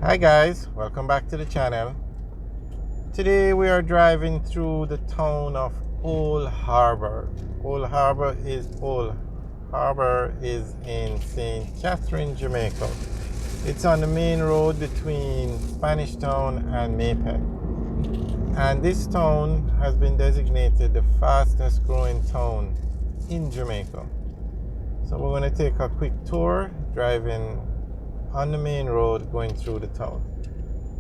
Hi guys, welcome back to the channel. Today we are driving through the town of Old Harbor. Old Harbor is in St. Catherine, Jamaica. It's on the main road between Spanish Town and Maypen. And this town has been designated the fastest growing town in Jamaica. So we're going to take a quick tour driving on the main road going through the town.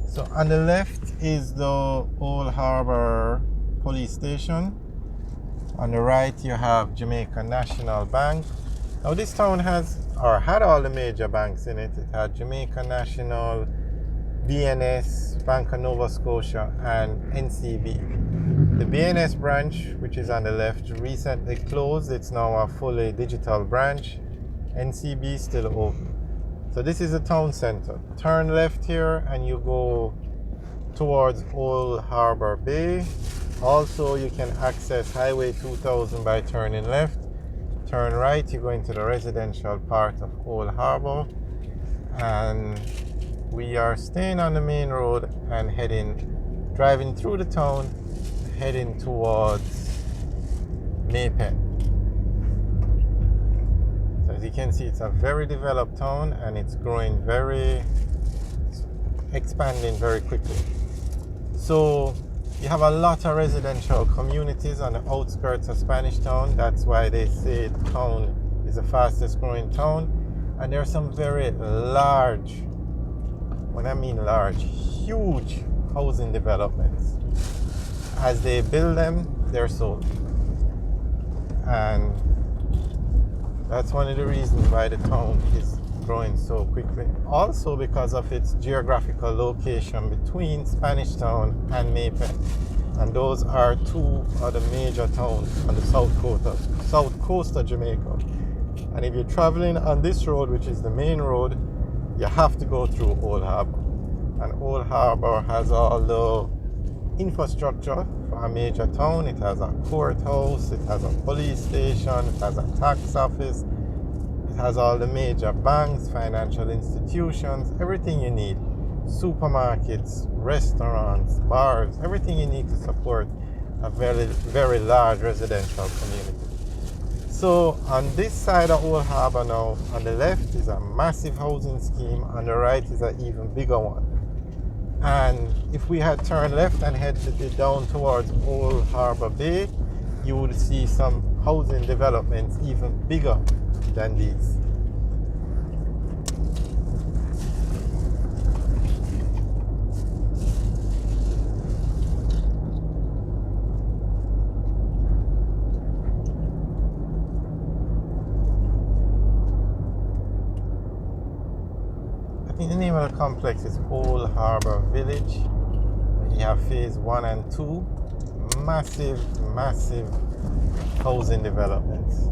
So on the left is the Old Harbor police station. On the right you have Jamaica National Bank. Now this town had all the major banks in it. It had Jamaica National, BNS, Bank of Nova Scotia and NCB. The BNS branch, which is on the left, recently closed. It's now a fully digital branch. NCB still open. So this is the town center. Turn left here and you go towards Old Harbor Bay. Also, you can access Highway 2000 by turning left. Turn right, you go into the residential part of Old Harbor. And we are staying on the main road and driving through the town, heading towards Maypen. As you can see, it's a very developed town and it's expanding very quickly. So you have a lot of residential communities on the outskirts of Spanish Town. That's why they say the town is the fastest growing town. And there are some very large, when I mean large, huge housing developments. As they build them, they're sold. And that's one of the reasons why the town is growing so quickly. Also because of its geographical location between Spanish Town and Maypen. And those are two of the major towns on the south coast of Jamaica. And if you're traveling on this road, which is the main road, you have to go through Old Harbor. And Old Harbor has all the infrastructure for a major town. It has a courthouse, it has a police station, it has a tax office, it has all the major banks, financial institutions, everything you need. Supermarkets, restaurants, bars, everything you need to support a very, very large residential community. So on this side of Old Harbor now, on the left is a massive housing scheme, on the right is an even bigger one. And if we had turned left and headed down towards Old Harbor Bay, you would see some housing developments even bigger than these. I think the name of the complex is Old Harbor Village. You have phase 1 and 2. Massive housing developments.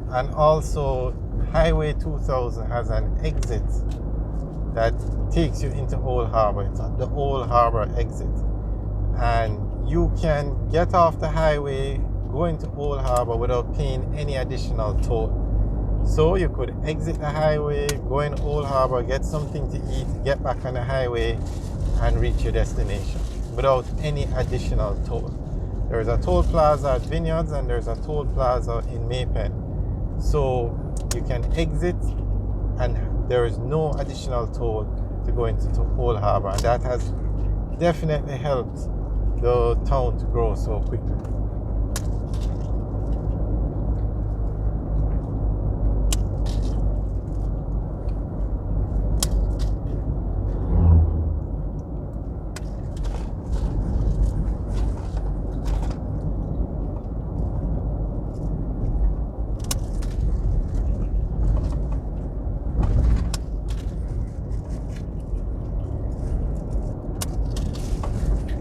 And also Highway 2000 has an exit that takes you into Old Harbor. It's at the Old Harbor exit. And you can get off the highway, go into Old Harbor without paying any additional toll. So you could exit the highway, go in Old Harbor, get something to eat, get back on the highway and reach your destination without any additional toll. There's a toll plaza at Vineyards and there's a toll plaza in Maypen. So you can exit and there is no additional toll to go into Old Harbor. And that has definitely helped the town to grow so quickly.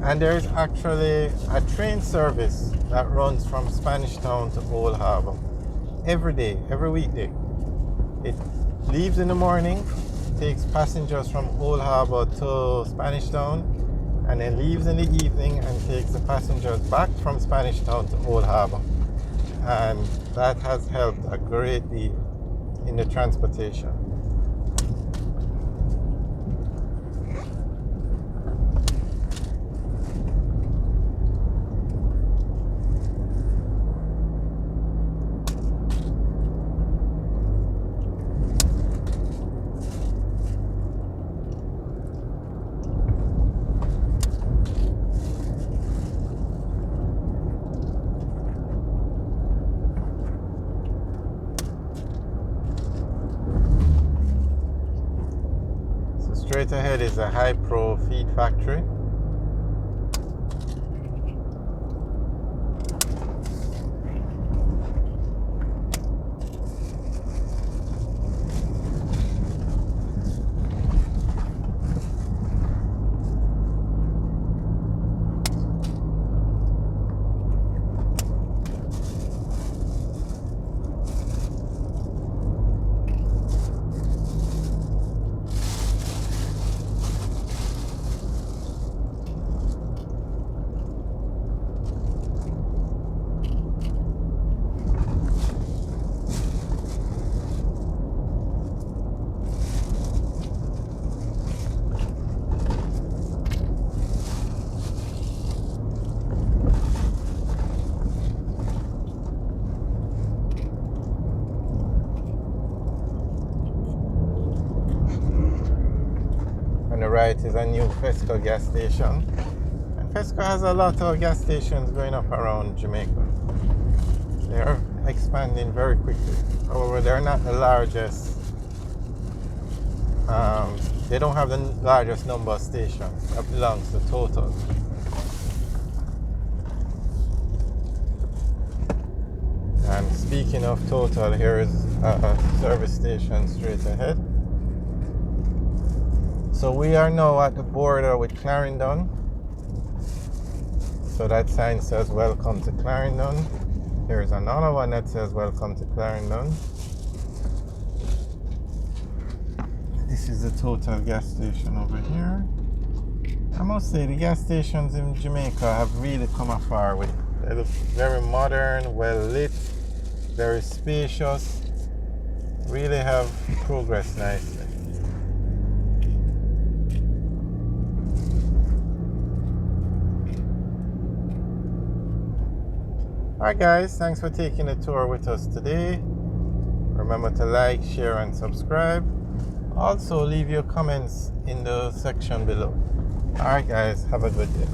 And there's actually a train service that runs from Spanish Town to Old Harbor every day, every weekday. It leaves in the morning, takes passengers from Old Harbor to Spanish Town, and then leaves in the evening and takes the passengers back from Spanish Town to Old Harbor. And that has helped a great deal in the transportation. Straight ahead is a high pro feed factory. On the right is a new Fesco gas station. And Fesco has a lot of gas stations going up around Jamaica. They are expanding very quickly. However, they're not the largest. They don't have the largest number of stations. That belongs to Total. And speaking of Total, here is a service station straight ahead. So we are now at the border with Clarendon. So that sign says welcome to Clarendon. There's another one that says welcome to Clarendon. This is the Total gas station over here. I must say the gas stations in Jamaica have really come afar with they look very modern, well lit, very spacious. Really have progressed nicely. Alright guys, thanks for taking a tour with us today. Remember to like, share and subscribe. Also leave your comments in the section below. Alright guys, have a good day.